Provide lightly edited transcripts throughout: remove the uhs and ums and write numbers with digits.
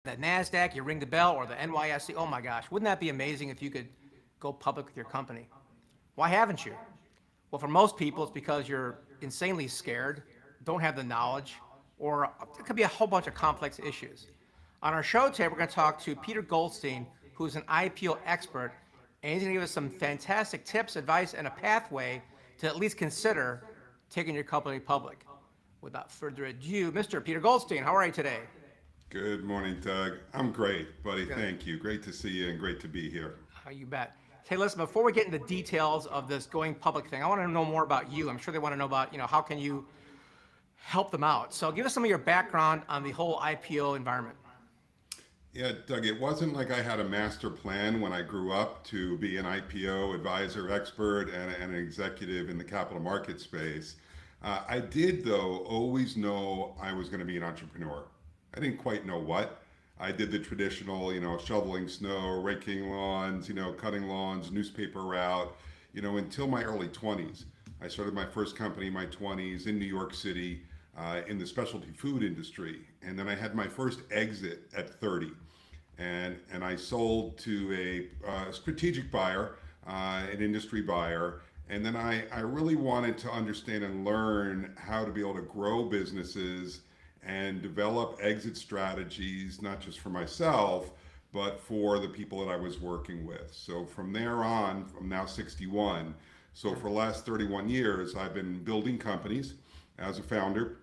the NASDAQ, you ring the bell, or the NYSE. Oh my gosh, wouldn't that be amazing if you could go public with your company? Why haven't you? Well, for most people, it's because you're insanely scared, don't have the knowledge, or it could be a whole bunch of complex issues. On our show today, we're going to talk to Peter Goldstein, who's an IPO expert, and he's going to give us some fantastic tips, advice, and a pathway to at least consider taking your company public. Without further ado, Mr. Peter Goldstein, how are you today? Good morning, Doug. I'm great, buddy. Good. Thank you. Great to see you and great to be here. You bet. Hey, listen, before we get into the details of this going public thing, I want to know more about you. I'm sure they want to know about, how can you help them out? So give us some of your background on the whole IPO environment. Yeah, Doug, it wasn't like I had a master plan when I grew up to be an IPO advisor, expert, and an executive in the capital market space. I did, though, always know I was going to be an entrepreneur. I didn't quite know what. I did the traditional, shoveling snow, raking lawns, cutting lawns, newspaper route, until my early 20s. I started my first company in my 20s in New York City in the specialty food industry. And then I had my first exit at 30. And I sold to a strategic buyer, an industry buyer. And then I really wanted to understand and learn how to be able to grow businesses and develop exit strategies, not just for myself, but for the people that I was working with. So from there on, I'm now 61. So for the last 31 years, I've been building companies as a founder,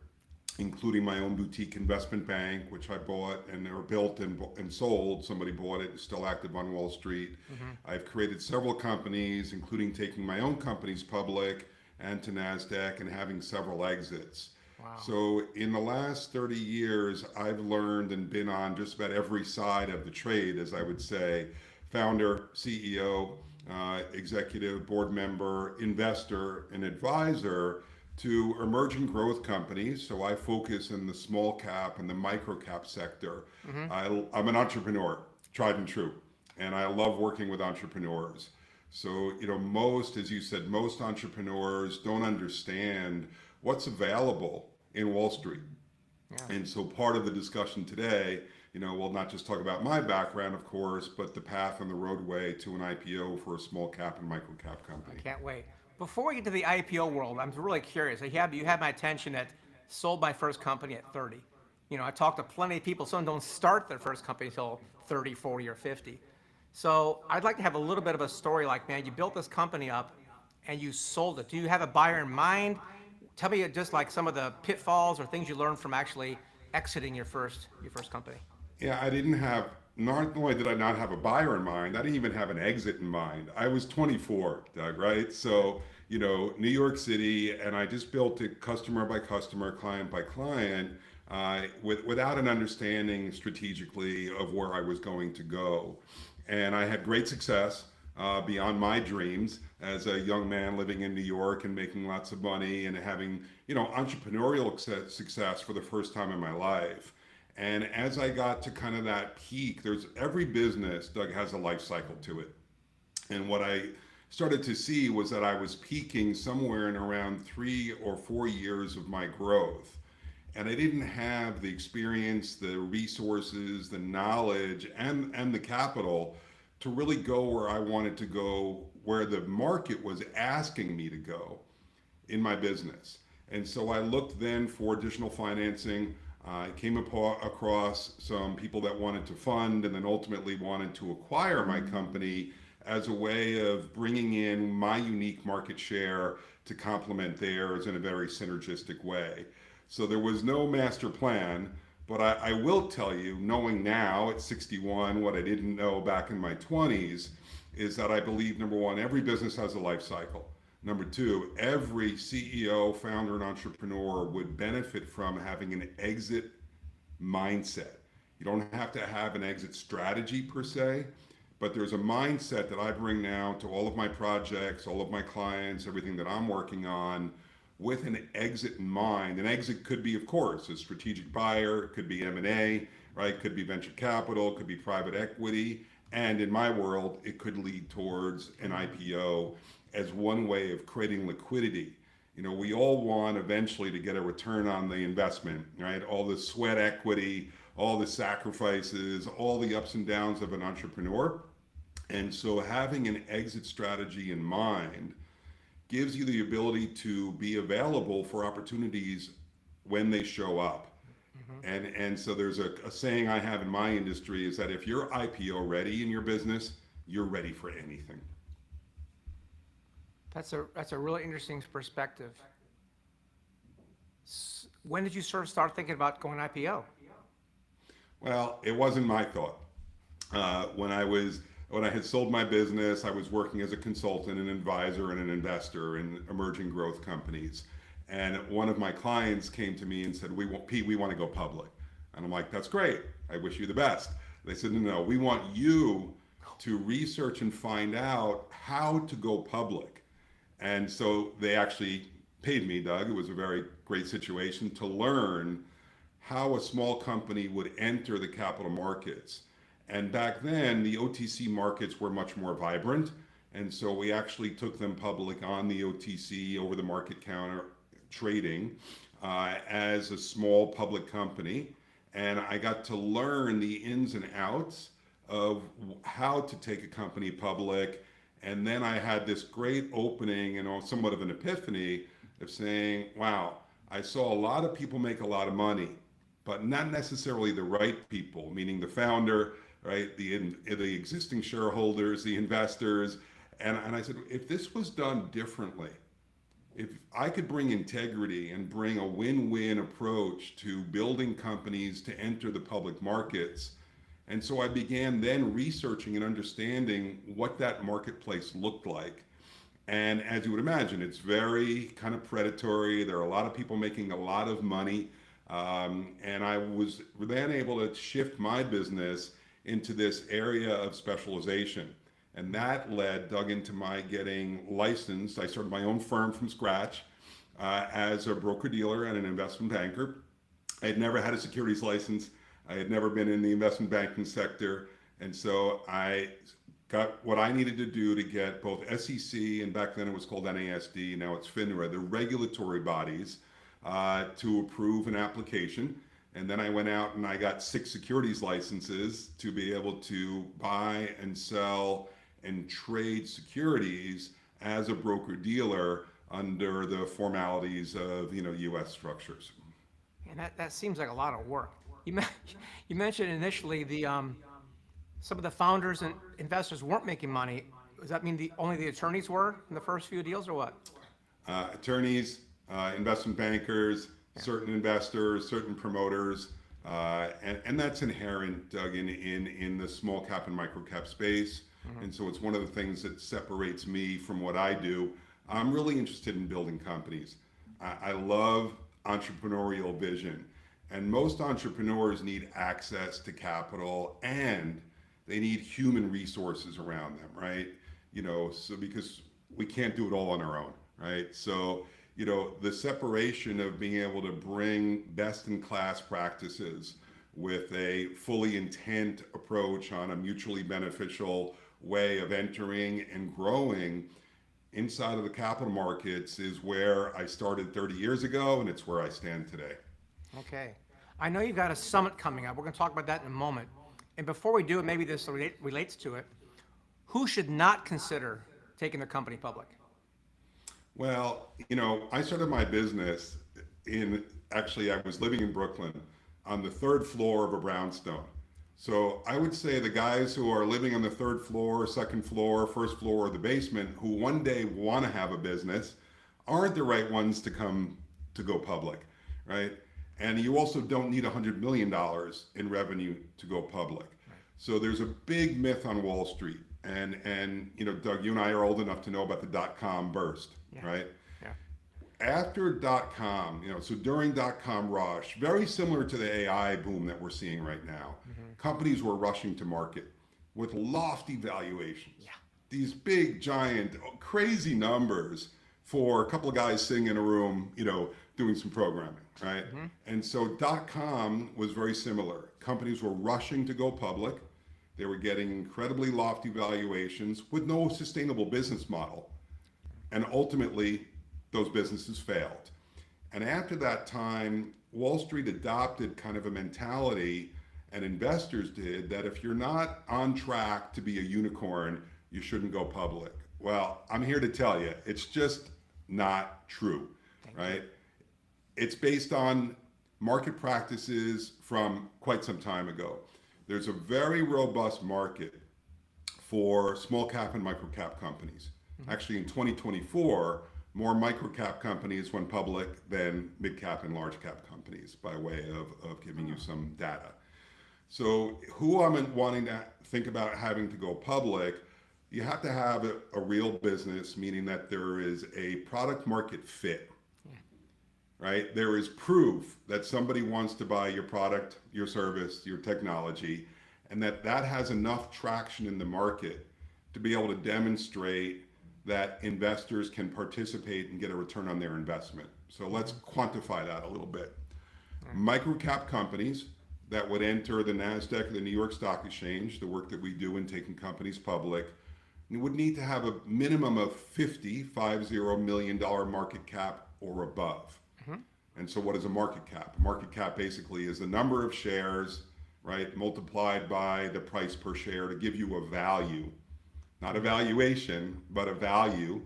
including my own boutique investment bank, which I bought and or built and sold. Somebody bought it, it's still active on Wall Street. I've created several companies, including taking my own companies public and to NASDAQ and having several exits. Wow. So in the last 30 years, I've learned and been on just about every side of the trade, as I would say, founder, CEO, executive, board member, investor, and advisor to emerging growth companies. So I focus in the small cap and the micro cap sector. I'm an entrepreneur, tried and true, and I love working with entrepreneurs. So, most, as you said, most entrepreneurs don't understand what's available in Wall Street. Yeah. And so part of the discussion today, we'll not just talk about my background, of course, but the path and the roadway to an IPO for a small cap and micro cap company. I can't wait. Before we get to the IPO world, I'm really curious. You had my attention at sold my first company at 30. I talked to plenty of people. Some don't start their first company until 30, 40, or 50. So I'd like to have a little bit of a story like, man, you built this company up and you sold it. Do you have a buyer in mind? Tell me just like some of the pitfalls or things you learned from actually exiting your first company. Yeah, I didn't have, not only did I not have a buyer in mind, I didn't even have an exit in mind. I was 24, Doug, right? So, New York City, and I just built it customer by customer, client by client, without an understanding strategically of where I was going to go. And I had great success beyond my dreams as a young man living in New York and making lots of money and having, entrepreneurial success for the first time in my life. And as I got to kind of that peak, every business, Doug, has a life cycle to it. And what I started to see was that I was peaking somewhere in around 3 or 4 years of my growth. And I didn't have the experience, the resources, the knowledge, and the capital to really go where I wanted to go, where the market was asking me to go in my business. And so I looked then for additional financing. I came across some people that wanted to fund and then ultimately wanted to acquire my company as a way of bringing in my unique market share to complement theirs in a very synergistic way. So there was no master plan, but I will tell you, knowing now at 61, what I didn't know back in my 20s, is that I believe, number one, every business has a life cycle. Number two, every CEO, founder, and entrepreneur would benefit from having an exit mindset. You don't have to have an exit strategy per se, but there's a mindset that I bring now to all of my projects, all of my clients, everything that I'm working on with an exit in mind. An exit could be, of course, a strategic buyer, it could be M&A, right? Could be venture capital, could be private equity. And in my world, it could lead towards an IPO as one way of creating liquidity We all want eventually to get a return on the investment, right? All the sweat equity, all the sacrifices, all the ups and downs of an entrepreneur. And so having an exit strategy in mind gives you the ability to be available for opportunities when they show up. And so there's a saying I have in my industry is that if you're IPO ready in your business, you're ready for anything. That's a really interesting perspective. When did you sort of start thinking about going IPO? Well, it wasn't my thought. When I had sold my business, I was working as a consultant, an advisor, and an investor in emerging growth companies. And one of my clients came to me and said, Pete, we want to go public. And I'm like, that's great. I wish you the best. They said, no, we want you to research and find out how to go public. And so they actually paid me, Doug. It was a very great situation to learn how a small company would enter the capital markets. And back then, the OTC markets were much more vibrant. And so we actually took them public on the OTC, over the market counter trading, as a small public company. And I got to learn the ins and outs of how to take a company public. And then I had this great opening and somewhat of an epiphany of saying, wow, I saw a lot of people make a lot of money, but not necessarily the right people, meaning the founder, right? The existing shareholders, the investors. And I said, if this was done differently, if I could bring integrity and bring a win-win approach to building companies to enter the public markets. And so I began then researching and understanding what that marketplace looked like. And as you would imagine, it's very kind of predatory. There are a lot of people making a lot of money. And I was then able to shift my business into this area of specialization. And that led Doug into my getting licensed. I started my own firm from scratch as a broker-dealer and an investment banker. I had never had a securities license. I had never been in the investment banking sector. And so I got what I needed to do to get both SEC, and back then it was called NASD, now it's FINRA, the regulatory bodies, to approve an application. And then I went out and I got 6 securities licenses to be able to buy and sell and trade securities as a broker-dealer under the formalities of U.S. structures. And that seems like a lot of work. You mentioned initially some of the founders and investors weren't making money. Does that mean only the attorneys were in the first few deals, or what? Attorneys, investment bankers, certain investors, certain promoters, and that's inherent, Doug, in the small cap and micro cap space. And so it's one of the things that separates me from what I do. I'm really interested in building companies. I love entrepreneurial vision. And most entrepreneurs need access to capital and they need human resources around them, right? So because we can't do it all on our own, right? So, the separation of being able to bring best in class practices with a fully intent approach on a mutually beneficial way of entering and growing inside of the capital markets is where I started 30 years ago, and it's where I stand today. Okay. I know you've got a summit coming up. We're going to talk about that in a moment. And before we do it, maybe this relates to it. Who should not consider taking their company public? Well, I started my business I was living in Brooklyn on the 3rd floor of a brownstone. So I would say the guys who are living on the 3rd floor, 2nd floor, 1st floor, or the basement, who one day want to have a business, aren't the right ones to go public, right? And you also don't need $100 million in revenue to go public. Right. So there's a big myth on Wall Street. And Doug, you and I are old enough to know about the dot-com burst, right? Yeah. After dot-com, so during dot-com rush, very similar to the AI boom that we're seeing right now, companies were rushing to market with lofty valuations. Yeah. These big, giant, crazy numbers for a couple of guys sitting in a room, doing some programming, right? And so dot-com was very similar. Companies were rushing to go public. They were getting incredibly lofty valuations with no sustainable business model. And ultimately, those businesses failed. And after that time, Wall Street adopted kind of a mentality, and investors did, that if you're not on track to be a unicorn, you shouldn't go public. Well, I'm here to tell you, it's just not true, right? It's based on market practices from quite some time ago. There's a very robust market for small cap and micro cap companies. Actually, in 2024, more micro cap companies went public than mid cap and large cap companies, by way of giving you some data. So who I'm wanting to think about having to go public, you have to have a real business, meaning that there is a product market fit, right? There is proof that somebody wants to buy your product, your service, your technology, and that has enough traction in the market to be able to demonstrate that investors can participate and get a return on their investment. So let's quantify that a little bit. Micro cap companies that would enter the NASDAQ or the New York Stock Exchange, the work that we do in taking companies public, would need to have a minimum of $50 million market cap or above. And so what is a market cap? A market cap basically is the number of shares, right, multiplied by the price per share to give you a value. Not a valuation, but a value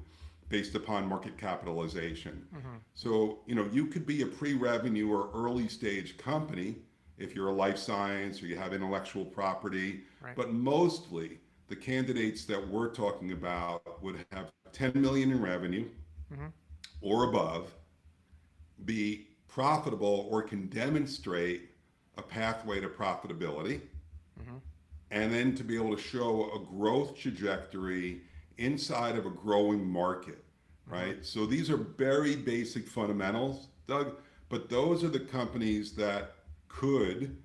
based upon market capitalization. So, you could be a pre-revenue or early stage company if you're a life science or you have intellectual property, but mostly the candidates that we're talking about would have 10 million in revenue or above, be profitable or can demonstrate a pathway to profitability, and then to be able to show a growth trajectory inside of a growing market, right? So these are very basic fundamentals, Doug, but those are the companies that could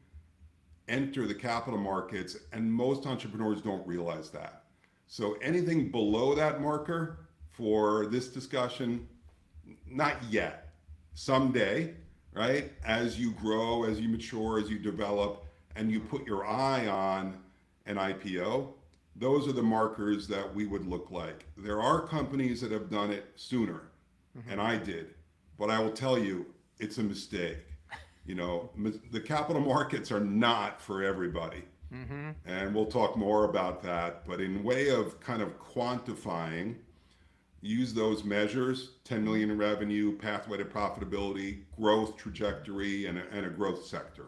enter the capital markets, and most entrepreneurs don't realize that. So anything below that marker for this discussion, not yet. Someday, right? As you grow, as you mature, as you develop, and you put your eye on an IPO, those are the markers that we would look like. There are companies that have done it sooner, and I did, but I will tell you, it's a mistake. The capital markets are not for everybody, and we'll talk more about that, but in way of kind of quantifying, use those measures: 10 million in revenue, pathway to profitability, growth trajectory, and a growth sector.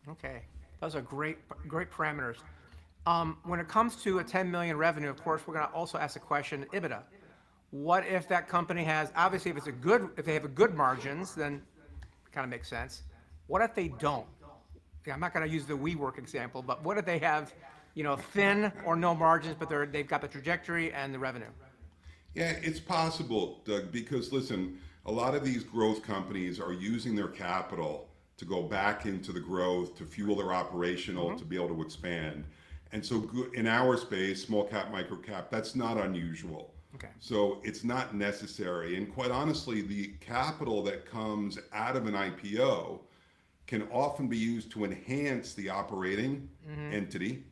Okay, those are great parameters. When it comes to a 10 million revenue, of course, we're going to also ask the question, EBITDA. What if that company has, obviously, if they have good margins, then it kind of makes sense. What if they don't? I'm not going to use the WeWork example, but what if they have, thin or no margins, but they've got the trajectory and the revenue? Yeah, it's possible, Doug, because listen, a lot of these growth companies are using their capital to go back into the growth, to fuel their operational, to be able to expand. And so in our space, small cap, micro cap, that's not unusual. Okay. So it's not necessary. And quite honestly, the capital that comes out of an IPO can often be used to enhance the operating entity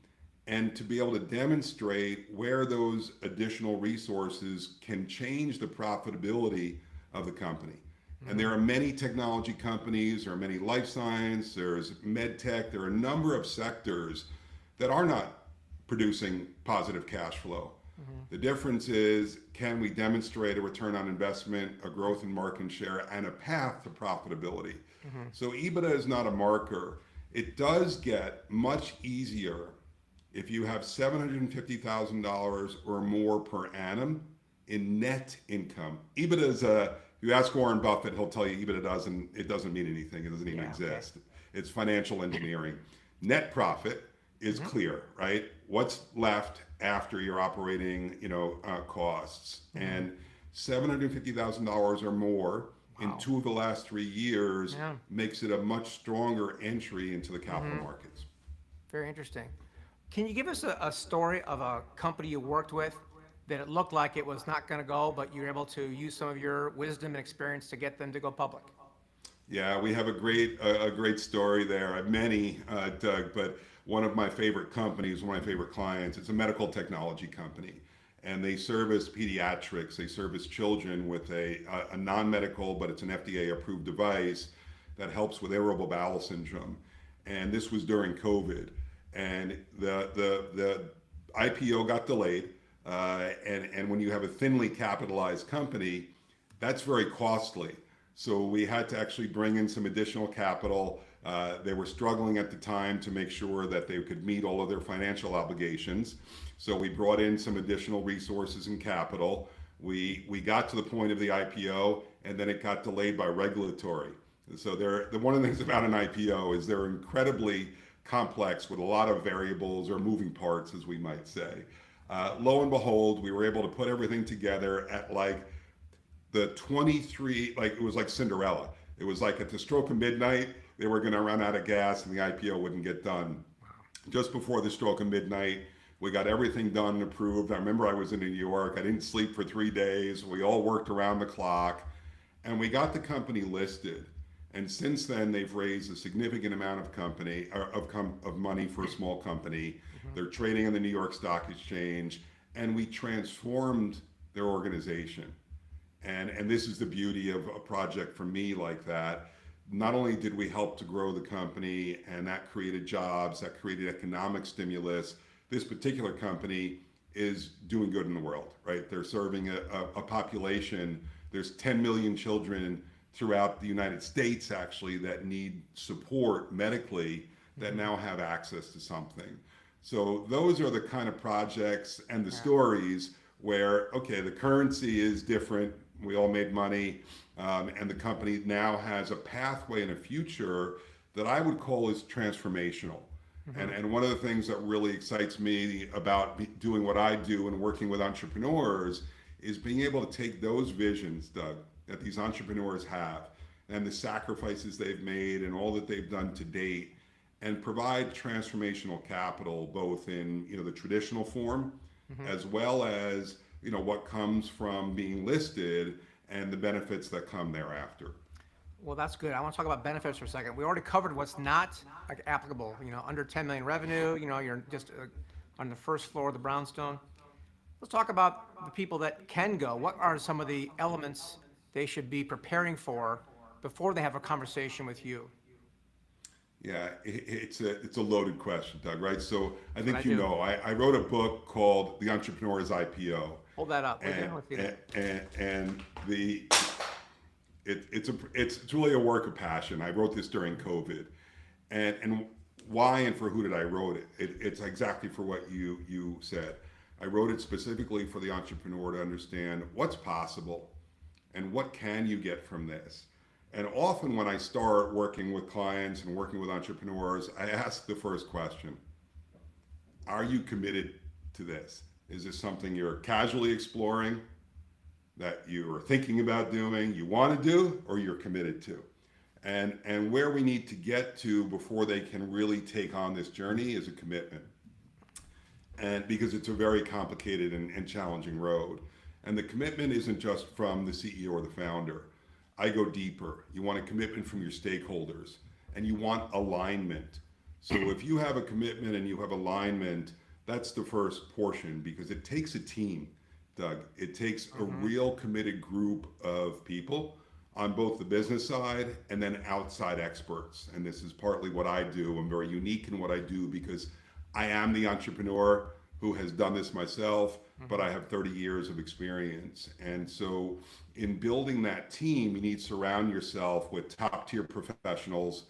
and to be able to demonstrate where those additional resources can change the profitability of the company. And there are many technology companies, there are many life science, there's med tech, there are a number of sectors that are not producing positive cash flow. The difference is, can we demonstrate a return on investment, a growth in market share, and a path to profitability? So EBITDA is not a marker. It does get much easier if you have $750,000 or more per annum in net income. EBITDA is if you ask Warren Buffett, he'll tell you EBITDA doesn't mean anything. It doesn't even exist. Okay. It's financial engineering. Net profit is clear, right? What's left after your operating, costs, and $750,000 or more in 2 of the last 3 years makes it a much stronger entry into the capital markets. Very interesting. Can you give us a story of a company you worked with that it looked like it was not going to go, but you were able to use some of your wisdom and experience to get them to go public? Yeah, we have a great story there. I have many, Doug, but one of my favorite companies, one of my favorite clients, it's a medical technology company. and they service pediatrics. They service children with a non-medical, but it's an FDA-approved device that helps with irritable bowel syndrome. And this was during COVID, and the IPO got delayed. And when you have a thinly capitalized company, that's very costly. So we had to actually bring in some additional capital. They were struggling at the time to make sure that they could meet all of their financial obligations. So we brought in some additional resources and capital. We got to the point of the IPO, and then it got delayed by regulatory. So one of the things about an IPO is they're incredibly complex with a lot of variables or moving parts, as we might say. Lo and behold, we were able to put everything together at like the 23, like it was like Cinderella. It was like at the stroke of midnight, they were going to run out of gas and the IPO wouldn't get done. Just before the stroke of midnight, we got everything done and approved. I remember I was in New York. I didn't sleep for 3 days. We all worked around the clock, and we got the company listed. And since then, they've raised a significant amount of money for a small company. They're trading on the New York Stock Exchange, and we transformed their organization. And this is the beauty of a project for me like that. Not only did we help to grow the company, and that created jobs, that created economic stimulus, this particular company is doing good in the world, right? They're serving a population. There's 10 million children throughout the United States, actually, that need support medically that now have access to something. So those are the kind of projects and the stories where, okay, the currency is different. We all made money, and the company now has a pathway and a future that I would call is transformational. And one of the things that really excites me about doing what I do and working with entrepreneurs is being able to take those visions, Doug, that these entrepreneurs have and the sacrifices they've made and all that they've done to date, and provide transformational capital both in the traditional form as well as what comes from being listed and the benefits that come thereafter. Well, that's good. I want to talk about benefits for a second. We already covered what's not applicable. Under 10 million revenue. You're just on the first floor of the brownstone. Let's talk about the people that can go. What are some of the elements they should be preparing for before they have a conversation with you? Yeah, it's a loaded question, Doug, right? So I think I I wrote a book called The Entrepreneur's IPO. Hold that up. And it's really a work of passion. I wrote this during COVID, and why and for who did I wrote it? It's exactly for what you said. I wrote it specifically for the entrepreneur to understand what's possible and what can you get from this. And often when I start working with clients and working with entrepreneurs, I ask the first question: are you committed to this? Is this something you're casually exploring, that you are thinking about doing, you want to do, or you're committed to? And where we need to get to before they can really take on this journey is a commitment. And because it's a very complicated and challenging road. And the commitment isn't just from the CEO or the founder. I go deeper. You want a commitment from your stakeholders, and you want alignment. So if you have a commitment and you have alignment, that's the first portion, because it takes a team, Doug. It takes a real committed group of people on both the business side and then outside experts. And this is partly what I do. I'm very unique in what I do because I am the entrepreneur who has done this myself, but I have 30 years of experience. And so in building that team, you need to surround yourself with top tier professionals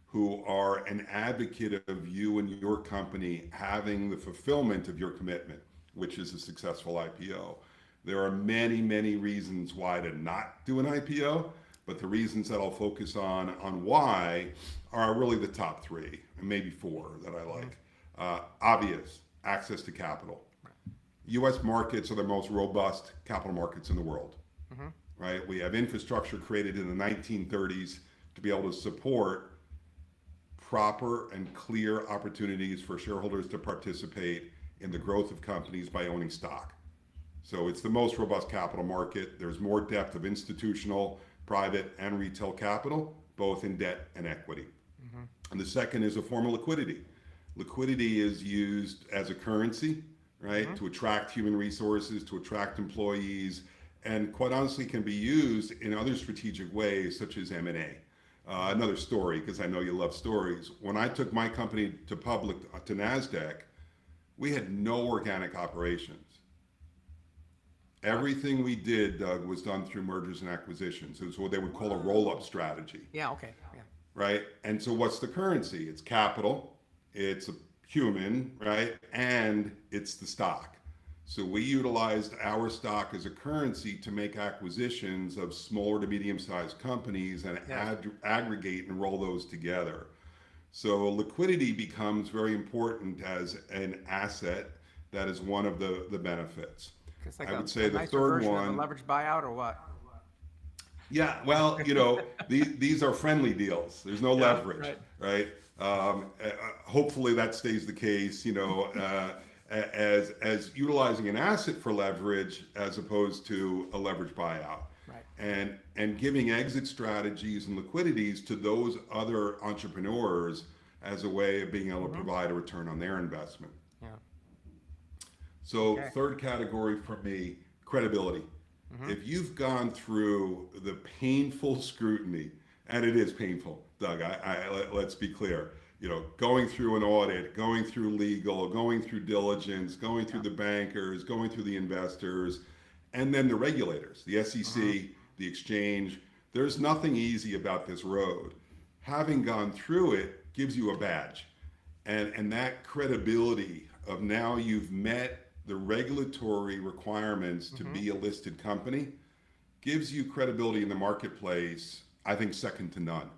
who are an advocate of you and your company having the fulfillment of your commitment, which is a successful IPO. There are many, many reasons why to not do an IPO, but the reasons that I'll focus on why are really the top 3, and maybe 4 that I like. Obvious, access to capital. U.S. markets are the most robust capital markets in the world, right? We have infrastructure created in the 1930s to be able to support proper and clear opportunities for shareholders to participate in the growth of companies by owning stock. So it's the most robust capital market. There's more depth of institutional, private, and retail capital, both in debt and equity. And the second is a form of liquidity. Liquidity is used as a currency right? To attract human resources, to attract employees, and quite honestly can be used in other strategic ways such as M&A. Another story, because I know you love stories. When I took my company to public to NASDAQ, we had no organic operations. Everything we did, Doug, was done through mergers and acquisitions. It was what they would call a roll-up strategy, Yeah, okay. Yeah. right? And so what's the currency? It's capital, it's a human, right? And it's the stock. So we utilized our stock as a currency to make acquisitions of smaller to medium-sized companies and Yeah. aggregate and roll those together. So liquidity becomes very important as an asset. That is one of the benefits. It's like I a, would say a the nicer third version of a one, leveraged buyout or what? yeah, well, these are friendly deals. There's no Yeah, leverage, right. right? Hopefully that stays the case, as utilizing an asset for leverage as opposed to a leverage buyout. Right. And giving exit strategies and liquidities to those other entrepreneurs as a way of being able to provide a return on their investment. Yeah. So Okay. third category for me, credibility. If you've gone through the painful scrutiny, and it is painful, Doug, let's be clear, going through an audit, going through legal, going through diligence, going through the bankers, going through the investors, and then the regulators, the SEC, the exchange, there's nothing easy about this road. Having gone through it gives you a badge. And that credibility of now you've met the regulatory requirements to be a listed company gives you credibility in the marketplace, I think second to none,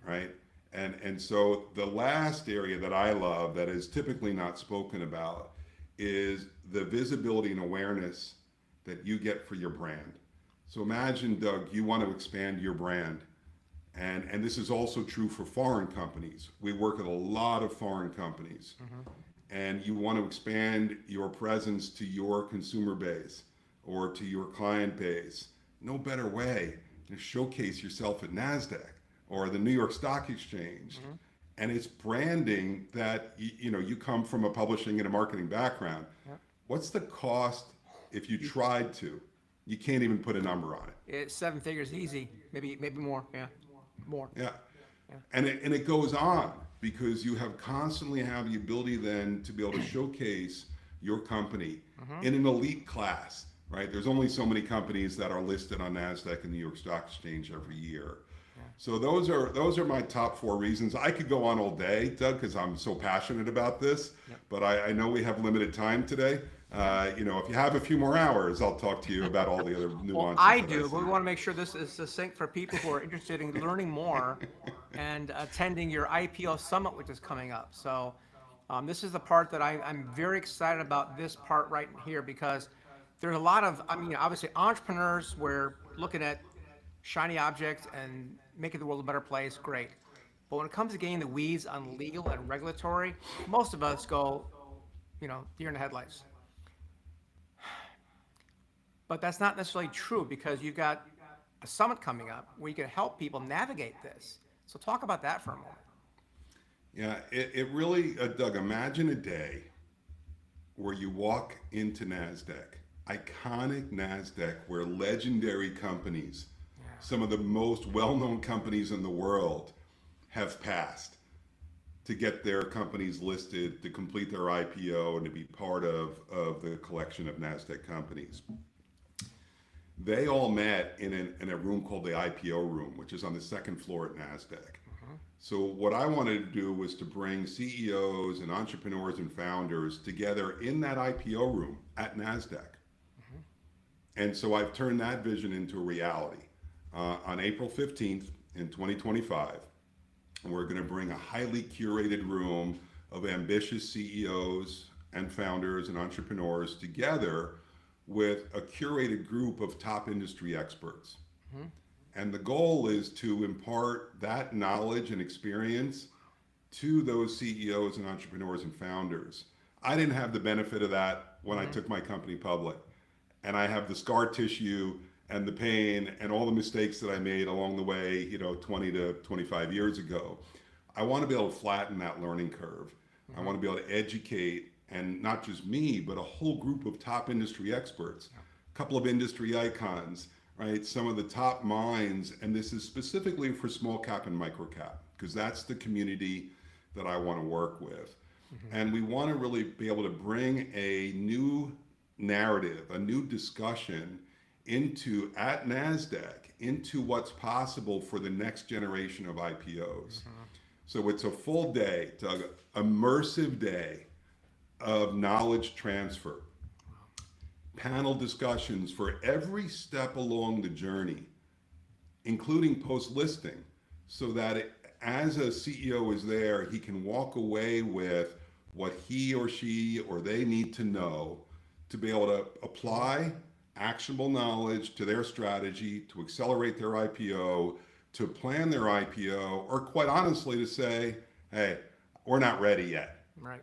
right? And so the last area that I love that is typically not spoken about is the visibility and awareness that you get for your brand. So imagine, Doug, you want to expand your brand. And this is also true for foreign companies. We work with a lot of foreign companies. And you want to expand your presence to your consumer base or to your client base. No better way to showcase yourself at NASDAQ or the New York Stock Exchange. And it's branding that, you come from a publishing and a marketing background. Yep. What's the cost if you tried to? You can't even put a number on it. It's seven figures easy, maybe more. Yeah, more. Yeah. And it goes on because you constantly have the ability then to be able to showcase your company in an elite class, right? There's only so many companies that are listed on NASDAQ and New York Stock Exchange every year. So those are my top four reasons. I could go on all day, Doug, because I'm so passionate about this, but I know we have limited time today. If you have a few more hours, I'll talk to you about all the other nuances. Well, I do, but we want to make sure this is succinct for people who are interested in learning more and attending your IPO Summit, which is coming up. So this is the part that I'm very excited about, this part right here, because there's a lot of, obviously entrepreneurs, we're looking at shiny objects and making the world a better place, great. But when it comes to getting the weeds on legal and regulatory, most of us go, deer in the headlights. But that's not necessarily true because you've got a summit coming up where you can help people navigate this. So talk about that for a moment. Yeah, it really, Doug, imagine a day where you walk into NASDAQ, iconic NASDAQ, where legendary companies, some of the most well-known companies in the world have passed to get their companies listed, to complete their IPO, and to be part of the collection of NASDAQ companies. They all met in a room called the IPO room, which is on the second floor at NASDAQ. So what I wanted to do was to bring CEOs and entrepreneurs and founders together in that IPO room at NASDAQ. And so I've turned that vision into a reality. On April 15th in 2025, we're going to bring a highly curated room of ambitious CEOs and founders and entrepreneurs together with a curated group of top industry experts. And the goal is to impart that knowledge and experience to those CEOs and entrepreneurs and founders. I didn't have the benefit of that when I took my company public. And I have the scar tissue and the pain and all the mistakes that I made along the way, 20 to 25 years ago. I want to be able to flatten that learning curve. I want to be able to educate and not just me, but a whole group of top industry experts, a couple of industry icons, right? Some of the top minds, and this is specifically for small cap and micro cap, because that's the community that I want to work with. And we want to really be able to bring a new narrative, a new discussion into at NASDAQ, into what's possible for the next generation of IPOs. So it's a full day, Doug, immersive day of knowledge transfer, panel discussions for every step along the journey, including post-listing, so that as a CEO is there, he can walk away with what he or she or they need to know to be able to apply actionable knowledge to their strategy, to accelerate their IPO, to plan their IPO, or quite honestly to say, hey, we're not ready yet. Right.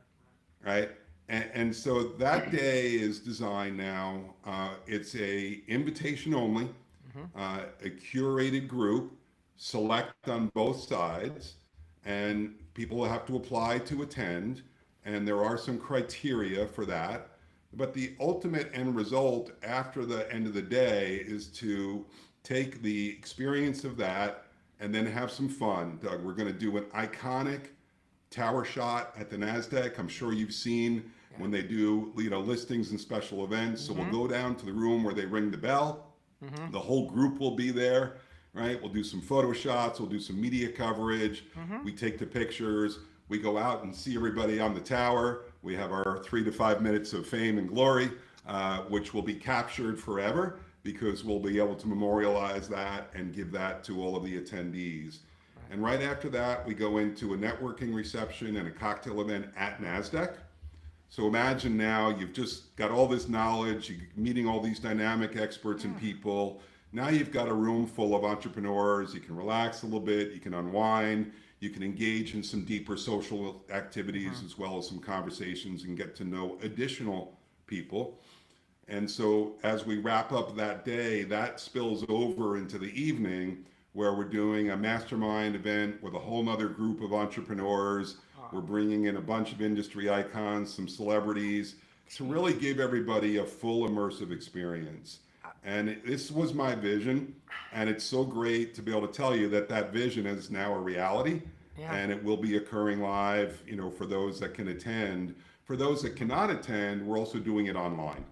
Right? And so that day is designed now. It's a invitation only, a curated group, select on both sides, and people will have to apply to attend. And there are some criteria for that. But the ultimate end result after the end of the day is to take the experience of that and then have some fun. Doug, we're going to do an iconic tower shot at the NASDAQ. I'm sure you've seen when they do, listings and special events. So we'll go down to the room where they ring the bell. The whole group will be there, right? We'll do some photo shots. We'll do some media coverage. We take the pictures. We go out and see everybody on the tower. We have our 3 to 5 minutes of fame and glory, which will be captured forever because we'll be able to memorialize that and give that to all of the attendees. And right after that, we go into a networking reception and a cocktail event at NASDAQ. So imagine now you've just got all this knowledge, you're meeting all these dynamic experts and people. Now you've got a room full of entrepreneurs. You can relax a little bit, you can unwind, you can engage in some deeper social activities as well as some conversations and get to know additional people. And so as we wrap up that day, that spills over into the evening where we're doing a mastermind event with a whole nother group of entrepreneurs. We're bringing in a bunch of industry icons, some celebrities, to really give everybody a full immersive experience. And this was my vision, and it's so great to be able to tell you that that vision is now a reality, and it will be occurring live, for those that can attend. For those that cannot attend, we're also doing it online.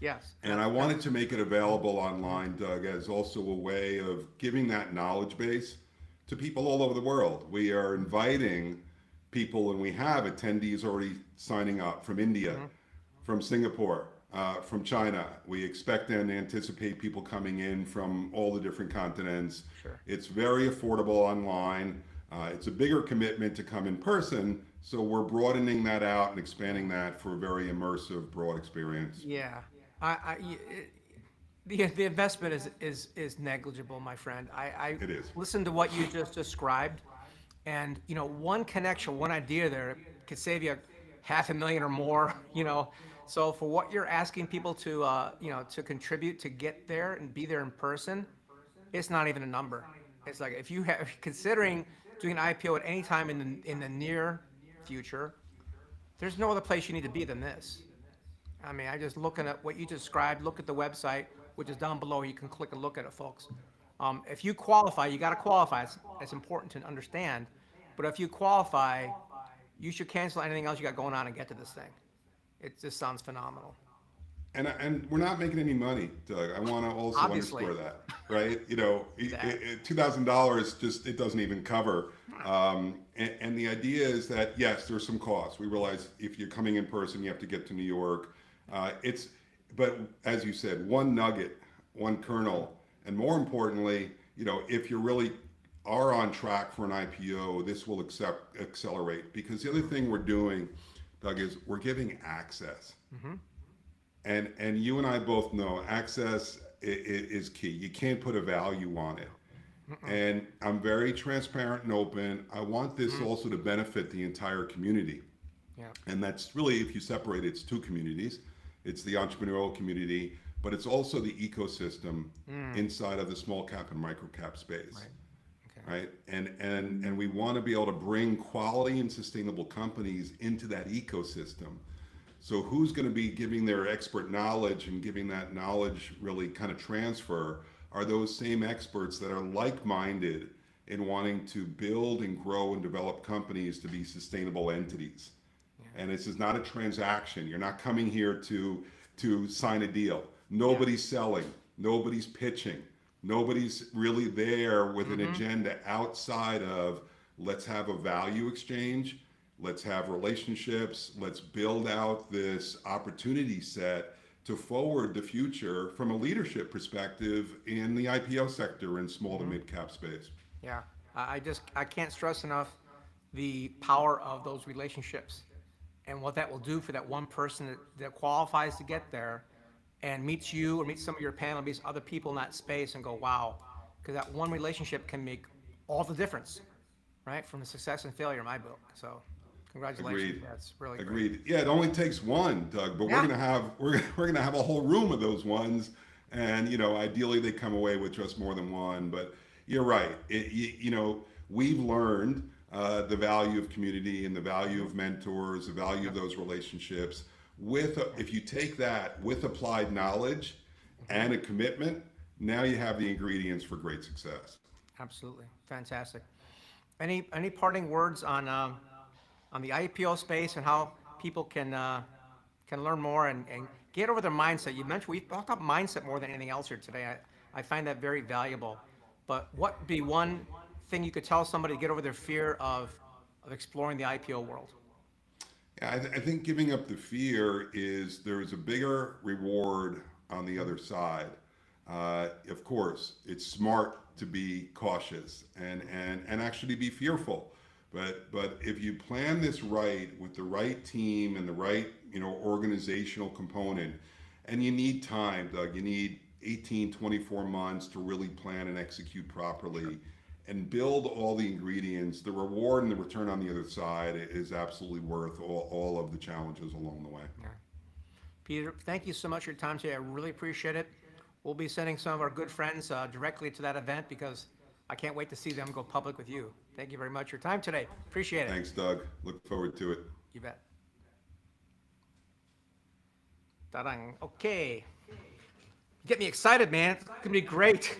Yes. And I wanted to make it available online, Doug, as also a way of giving that knowledge base to people all over the world. We are inviting people, and we have attendees already signing up from India, from Singapore, from China. We expect and anticipate people coming in from all the different continents. Sure. It's very affordable online. It's a bigger commitment to come in person, so we're broadening that out and expanding that for a very immersive, broad experience. Yeah. The investment is negligible, my friend. It is. Listened to what you just described, and one connection, one idea there could save you $500,000 or more. So for what you're asking people to to contribute to get there and be there in person, it's not even a number. It's like if you have considering doing an IPO at any time in the near future, there's no other place you need to be than this. I mean, I just looking at what you described, look at the website, which is down below. You can click and look at it, folks. If you qualify, you got to qualify. It's important to understand. But if you qualify, you should cancel anything else you got going on and get to this thing. It just sounds phenomenal. And we're not making any money, Doug. I want to also Obviously. underscore that, right? $2,000 just, it doesn't even cover. And the idea is that, yes, there's some costs. We realize if you're coming in person, you have to get to New York. But as you said, one nugget, one kernel, and more importantly, if you really are on track for an IPO, this will accelerate. Because the other thing we're doing, Doug, is we're giving access. And you and I both know access is key. You can't put a value on it. And I'm very transparent and open. I want this also to benefit the entire community. Yeah. And that's really, if you separate it, it's two communities. It's the entrepreneurial community, but it's also the ecosystem inside of the small cap and micro cap space. Right? And we want to be able to bring quality and sustainable companies into that ecosystem So who's going to be giving their expert knowledge and giving that knowledge really kind of transfer are those same experts that are like-minded in wanting to build and grow and develop companies to be sustainable entities. And this is not a transaction. You're not coming here to sign a deal. Nobody's selling. Nobody's pitching. Nobody's really there with an agenda outside of let's have a value exchange, let's have relationships, let's build out this opportunity set to forward the future from a leadership perspective in the IPO sector in small to mid cap space. Yeah, I can't stress enough the power of those relationships and what that will do for that one person that qualifies to get there and meets you or meets some of your panel, meets other people in that space and go, wow, because that one relationship can make all the difference, right? From the success and failure in my book. So congratulations. Agreed. That's really Agreed. great. Yeah, it only takes one, Doug, but Yeah. we're gonna have a whole room of those ones, and ideally they come away with just more than one. But you're right. We've learned the value of community and the value of mentors, the value of those relationships. If you take that with applied knowledge and a commitment, now you have the ingredients for great success. Absolutely. Fantastic. Any parting words on the IPO space and how people can learn more and get over their mindset? You mentioned we've talked about mindset more than anything else here today. I find that very valuable. But what would be one thing you could tell somebody to get over their fear of exploring the IPO world? Yeah, I think giving up the fear there's a bigger reward on the other side. Of course, it's smart to be cautious and actually be fearful. But if you plan this right with the right team and the right organizational component, and you need time, Doug, you need 18, 24 months to really plan and execute properly and build all the ingredients, the reward and the return on the other side is absolutely worth all of the challenges along the way. Yeah. Peter, thank you so much for your time today. I really appreciate it. We'll be sending some of our good friends directly to that event because I can't wait to see them go public with you. Thank you very much for your time today. Appreciate it. Thanks, Doug. Look forward to it. You bet. Ta-dang. Okay. Get me excited, man. It's going to be great.